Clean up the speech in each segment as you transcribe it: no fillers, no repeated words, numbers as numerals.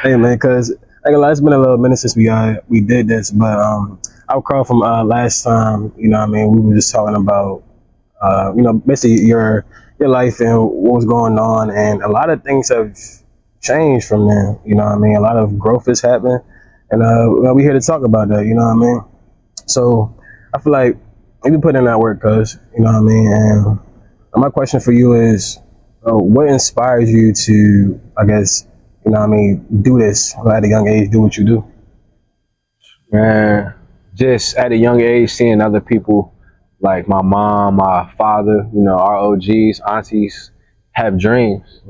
Hey man, cause like it's been a little minute since we did this, but I recall from last time, you know what I mean, we were just talking about basically your life and what was going on, and a lot of things have changed from then. You know what I mean? A lot of growth has happened, and well, we're here to talk about that. You know what I mean? So I feel like you put in that work, cause you know what I mean. And my question for you is, what inspires you to, I guess, you know what I mean, do this at a young age, do what you do? Man, just at a young age, seeing other people like my mom, my father, our OGs, aunties have dreams.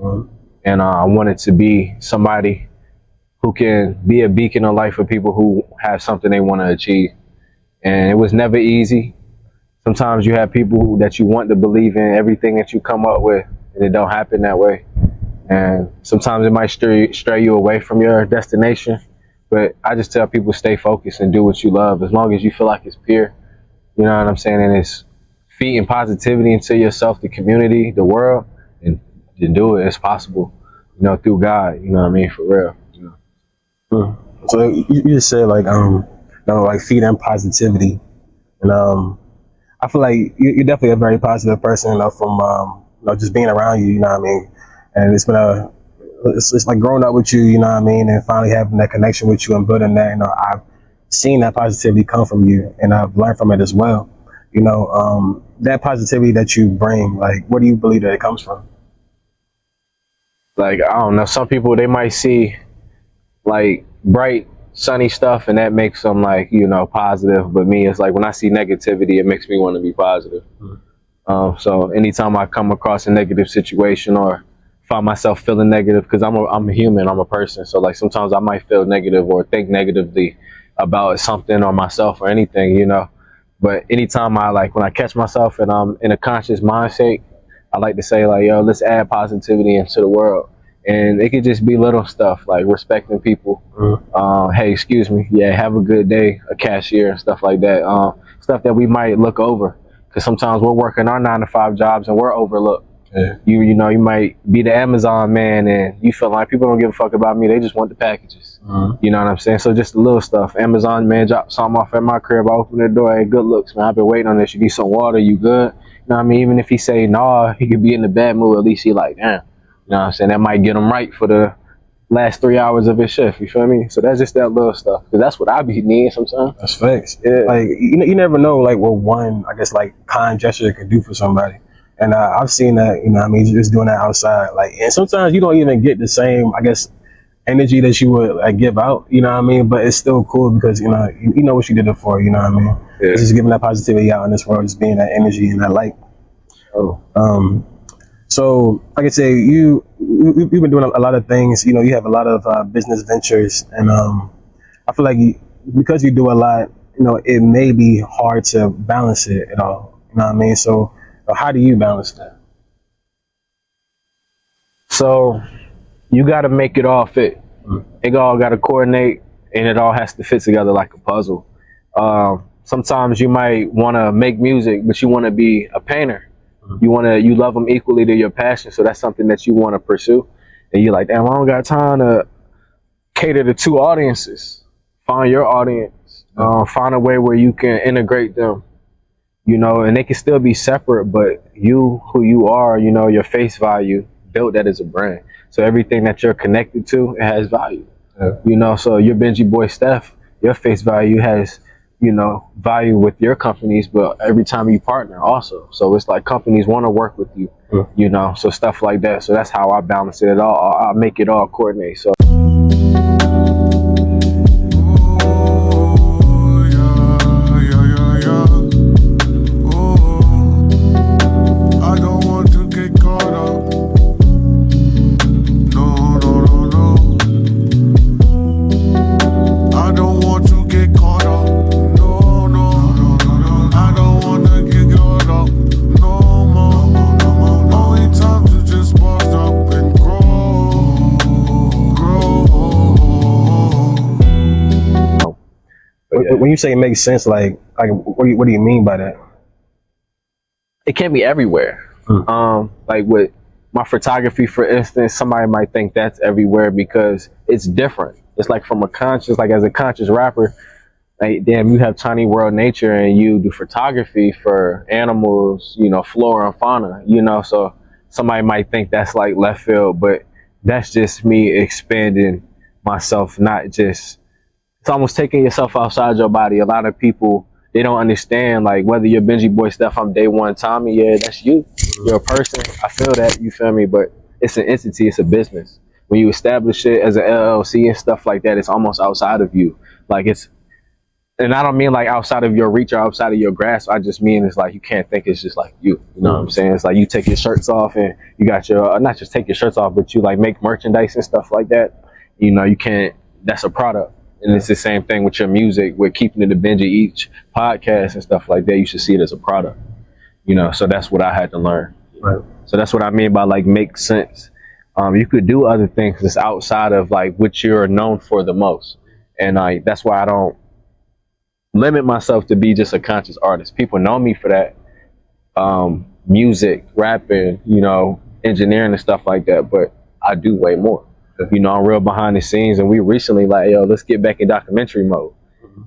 And I wanted to be somebody who can be a beacon of light for people who have something they want to achieve. And it was never easy. Sometimes you have people that you want to believe in everything that you come up with, and it don't happen that way. And sometimes it might stray you away from your destination. But I just tell people, stay focused and do what you love, as long as you feel like it's pure. You know what I'm saying? And it's feeding positivity into yourself, the community, the world, and to do it. It's possible, through God. You know what I mean? For real. So you just said like feeding positivity, and I feel like you're definitely a very positive person, from just being around you. You know what I mean? And it's like growing up with you. You know what I mean? And finally having that connection with you and building that. I've seen that positivity come from you, and I've learned from it as well. That positivity that you bring, like, where do you believe that it comes from? Like, I don't know, some people, they might see like bright, sunny stuff, and that makes them like, positive. But me, it's like when I see negativity, it makes me want to be positive. So anytime I come across a negative situation or find myself feeling negative, because I'm a human, I'm a person. So like sometimes I might feel negative or think negatively about something or myself or anything, But anytime when I catch myself and I'm in a conscious mind state, I like to say like, yo, let's add positivity into the world. And it could just be little stuff like respecting people. Hey, excuse me. Yeah, have a good day. A cashier and stuff like that. Stuff that we might look over, because sometimes we're working our 9-to-5 jobs and we're overlooked. Yeah. You might be the Amazon man and you feel like people don't give a fuck about me. They just want the packages. You know what I'm saying? So just the little stuff. Amazon man dropped something off at my crib. I open the door. Hey, good looks, man. I've been waiting on this. You need some water? You good? You know what I mean? Even if he say nah, he could be in the bad mood. At least he like, damn. You know what I'm saying? That might get him right for the last 3 hours of his shift. You feel me? So that's just that little stuff. Because that's what I be needing sometimes. That's facts. Yeah. Like, you never know, like, what one, I guess, like, kind gesture can do for somebody. And I've seen that, just doing that outside. Like, and sometimes you don't even get the same, I guess, energy that you would like give out, you know what I mean? But it's still cool because, you know what you did it for, you know what I mean? Yeah. It's just giving that positivity out in this world, just being that energy and that light. So, like I say, you've been doing a lot of things. You have a lot of business ventures, and I feel like because you do a lot, it may be hard to balance it at all. You know what I mean? So, how do you balance that? So, you got to make it all fit. It all got to coordinate, and it all has to fit together like a puzzle. Sometimes you might want to make music, but you want to be a painter. You love them equally to your passion, so that's something that you want to pursue. And you're like, damn, I don't got time to cater to two audiences. Find your audience. Find a way where you can integrate them, and they can still be separate, but you, who you are, your face value, built that as a brand. So everything that you're connected to, it has value. Yeah. So your Benji boy Steph, your face value has value with your companies, but every time you partner also. So it's like companies want to work with you, so stuff like that. So that's how I balance it all. I make it all coordinate. So. When you say it makes sense, like what do you mean by that? It can't be everywhere. Like with my photography, for instance, somebody might think that's everywhere because it's different. It's like from a conscious, like as a conscious rapper, like, damn, you have Tiny World Nature and you do photography for animals, you know, flora and fauna, you know, so somebody might think that's like left field, but that's just me expanding myself, not just, it's almost taking yourself outside your body. A lot of people, they don't understand, like, whether you're Benji Boy Steph, I'm DayOneTommy, yeah, that's you. You're a person. I feel that, you feel me? But it's an entity, it's a business. When you establish it as an LLC and stuff like that, it's almost outside of you. Like, it's, and I don't mean like outside of your reach or outside of your grasp. I just mean it's like you can't think it's just like you. You know what I'm saying? It's like you take your shirts off and you got your, not just take your shirts off, but you like make merchandise and stuff like that. You know, you can't, that's a product. And it's the same thing with your music, with keeping it a Benji each podcast and stuff like that. You should see it as a product. You know, so that's what I had to learn. Right. So that's what I mean by like make sense. You could do other things that's outside of like what you're known for the most. And that's why I don't limit myself to be just a conscious artist. People know me for that. Music, rapping, you know, engineering and stuff like that, but I do way more. You know, I'm real behind the scenes, and we recently like, yo, let's get back in documentary mode.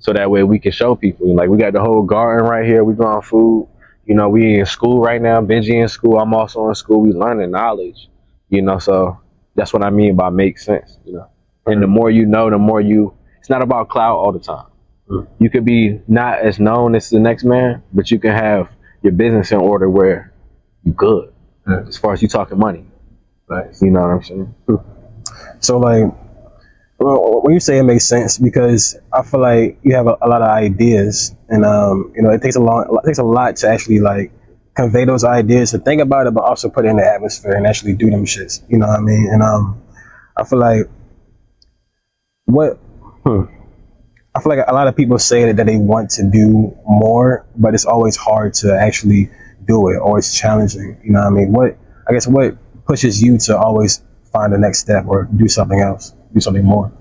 So that way we can show people. Like, we got the whole garden right here. We growing food. You know, we in school right now. Benji in school. I'm also in school. We learning knowledge. You know, so that's what I mean by make sense, you know. And the more you know, the more you, it's not about clout all the time. You could be not as known as the next man, but you can have your business in order where you good. As far as you talking money. Right. You know what I'm saying? So like, well, when you say it makes sense, because I feel like you have a lot of ideas, and you know, it takes a lot to actually like convey those ideas, to think about it, but also put it in the atmosphere and actually do them shits. You know what I mean? And I feel like I feel like a lot of people say that they want to do more, but it's always hard to actually do it, or it's challenging. You know what I mean? What pushes you to always find the next step or do something else, do something more?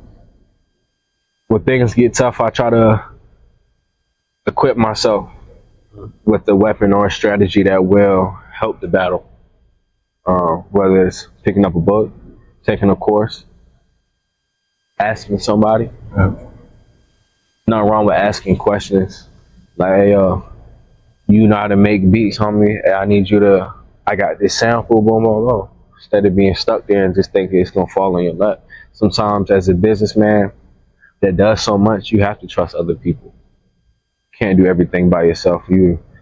When things get tough, I try to equip myself with a weapon or a strategy that will help the battle. Whether it's picking up a book, taking a course, asking somebody. Nothing wrong with asking questions. Like, hey, you know how to make beats, homie. Hey, I need you to, I got this sample, boom, boom, boom. Instead of being stuck there and just thinking it's going to fall on your lap. Sometimes as a businessman that does so much, you have to trust other people. Can't do everything by yourself.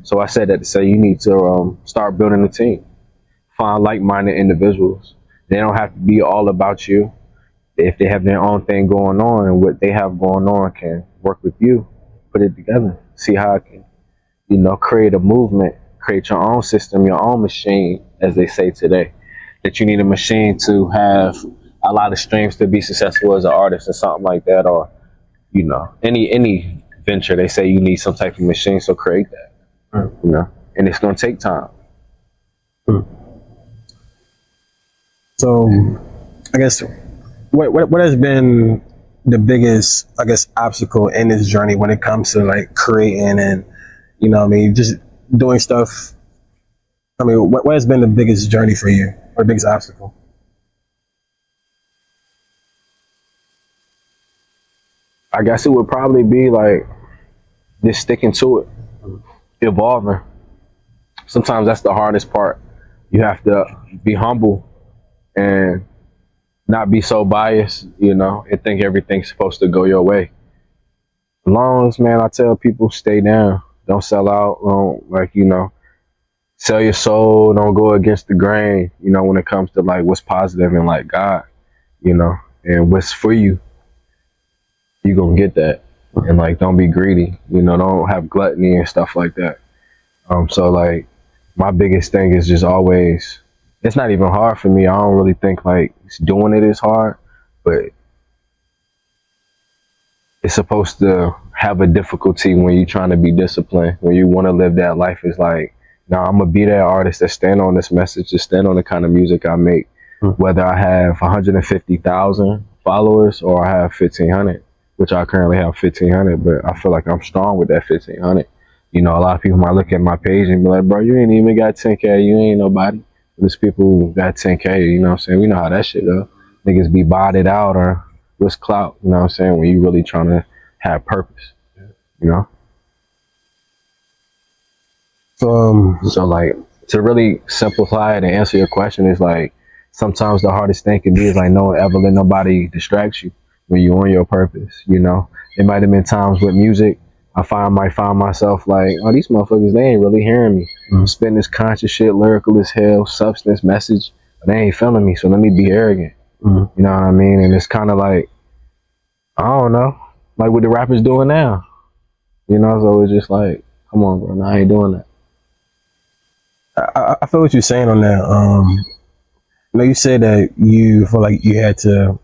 So I said that to say you need to start building a team. Find like-minded individuals. They don't have to be all about you. If they have their own thing going on, and what they have going on can work with you, put it together. See how it can, you know, create a movement, create your own system, your own machine, as they say today. That you need a machine to have a lot of streams to be successful as an artist or something like that, or, you know, any venture, they say you need some type of machine, so create that. You know, and it's gonna take time. So I guess what has been the biggest, I guess, obstacle in this journey when it comes to like creating and, you know what I mean, just doing stuff? I mean, what has been the biggest journey for you, or biggest obstacle? I guess it would probably be like just sticking to it, evolving. Sometimes that's the hardest part. You have to be humble and not be so biased, you know, and think everything's supposed to go your way. As long as, man, I tell people, stay down. Don't sell out. Don't, like, you know, sell your soul. Don't go against the grain, you know, when it comes to like what's positive and like God, you know, and what's for you. You gonna get that. And like, don't be greedy, you know, don't have gluttony and stuff like that. So like, my biggest thing is just always, it's not even hard for me. I don't really think like doing it is hard, but it's supposed to have a difficulty when you're trying to be disciplined, when you want to live that life. Is like, now I'm gonna be that artist that stand on this message, to stand on the kind of music I make, whether I have 150,000 followers or I have 1,500, which I currently have 1,500, but I feel like I'm strong with that 1,500. You know, a lot of people might look at my page and be like, bro, you ain't even got 10K, you ain't nobody. There's people who got 10K, you know what I'm saying? We know how that shit go. Niggas be botted out or what's clout, you know what I'm saying? When you really trying to have purpose, you know? So like, to really simplify it and answer your question is like, sometimes the hardest thing can be is like, no one ever let nobody distract you when you're on your purpose, you know? It might have been times with music, might find myself like, oh, these motherfuckers, they ain't really hearing me. I'm spitting this conscious shit, lyrical as hell, substance, message, but they ain't feeling me, so let me be arrogant. You know what I mean? And it's kind of like, I don't know, like what the rappers doing now, you know? So it's just like, come on, bro, no, I ain't doing that. I feel what you're saying on that. You know, you said that you feel like you had to,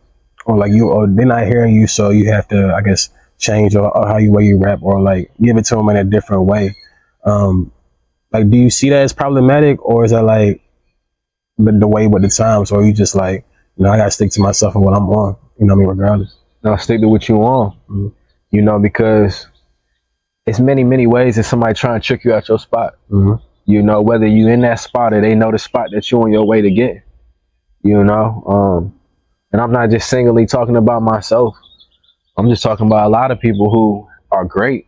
or they're not hearing you, so you have to, I guess, change or how you way you rap, or like give it to them in a different way. Like, do you see that as problematic, or is that like the way with the times, or you just like, you know, I gotta stick to myself and what I'm on, you know what I mean, regardless. No, stick to what you want, you know, because it's many ways that somebody trying to trick you out your spot. You know, whether you in that spot or they know the spot that you on your way to get, you know. And I'm not just singly talking about myself. I'm just talking about a lot of people who are great,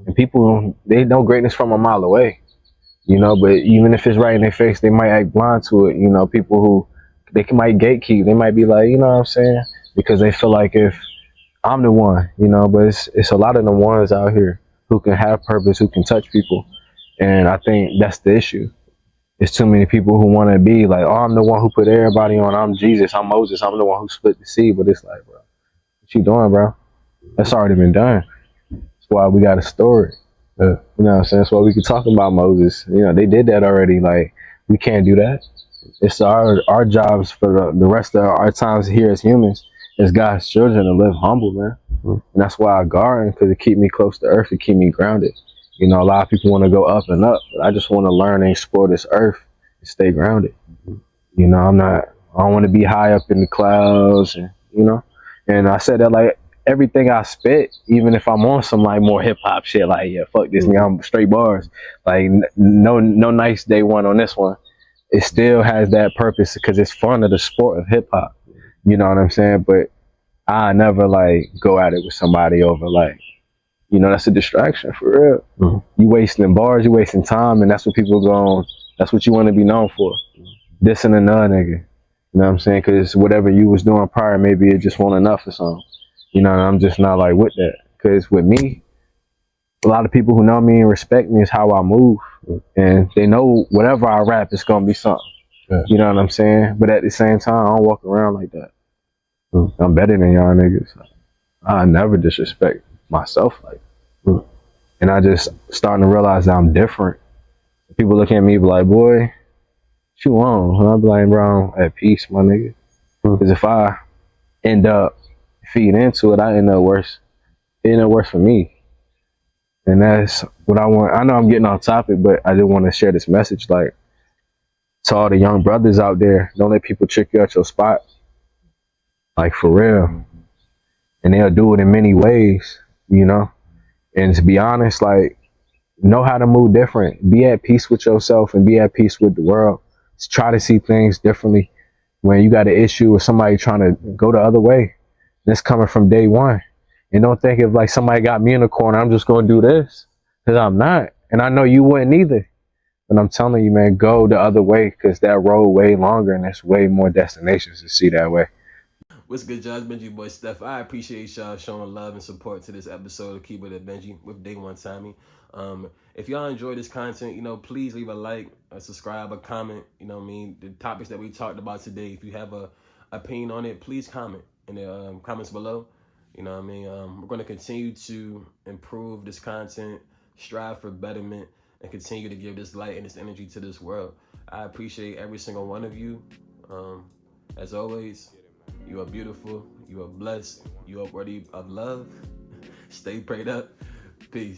and people, they know greatness from a mile away, you know, but even if it's right in their face, they might act blind to it. You know, people who might gatekeep, they might be like, you know what I'm saying? Because they feel like if I'm the one, you know, but it's a lot of the ones out here who can have purpose, who can touch people. And I think that's the issue. There's too many people who want to be like, oh, I'm the one who put everybody on. I'm Jesus. I'm Moses. I'm the one who split the sea. But it's like, bro, what you doing, bro? That's already been done. That's why we got to store it. You know what I'm saying? That's why we can talk about Moses. You know, they did that already. Like, we can't do that. It's our jobs for the rest of our times here as humans, as God's children, to live humble, man. And that's why I garden, because it keep me close to earth. It keep me grounded. You know, a lot of people want to go up and up, but I just want to learn and explore this earth and stay grounded. You know, I don't want to be high up in the clouds, and, you know, and I said that like everything I spit, even if I'm on some like more hip hop shit, like, yeah, fuck this, nigga, I'm straight bars. Like, no nice day one on this one. It still has that purpose because it's fun of the sport of hip hop. You know what I'm saying? But I never like go at it with somebody over like, you know, that's a distraction for real. You wasting bars, you wasting time, and that's what people that's what you want to be known for. Dissing another nigga. You know what I'm saying? Because whatever you was doing prior, maybe it just wasn't enough or something. You know, and I'm just not like with that. Because with me, a lot of people who know me and respect me is how I move. And they know whatever I rap, it's going to be something. You know what I'm saying? But at the same time, I don't walk around like that. I'm better than y'all niggas. I never disrespect myself like that. And I just starting to realize that I'm different. People look at me be like, boy, what you on? And I'll be like, bro, I'm at peace, my nigga. Because if I end up feeding into it, I end up worse. It end up worse for me. And that's what I want. I know I'm getting off topic, but I just want to share this message, like, to all the young brothers out there. Don't let people trick you out your spot. Like, for real. And they'll do it in many ways, you know? And to be honest, like, know how to move different. Be at peace with yourself and be at peace with the world. Just try to see things differently. When you got an issue with somebody trying to go the other way, that's coming from day one. And don't think if like somebody got me in the corner, I'm just going to do this. Because I'm not. And I know you wouldn't either. But I'm telling you, man, go the other way, because that road way longer and there's way more destinations to see that way. What's good, y'all? It's Benji boy Steph. I appreciate y'all showing love and support to this episode of Keep It at Benji with DayOneTommy. If y'all enjoy this content, you know, please leave a like, a subscribe, a comment. You know what I mean? The topics that we talked about today, if you have a opinion on it, please comment in the comments below. You know what I mean? We're going to continue to improve this content, strive for betterment, and continue to give this light and this energy to this world. I appreciate every single one of you. As always, you are beautiful, you are blessed, you are worthy of love. Stay prayed up. Peace.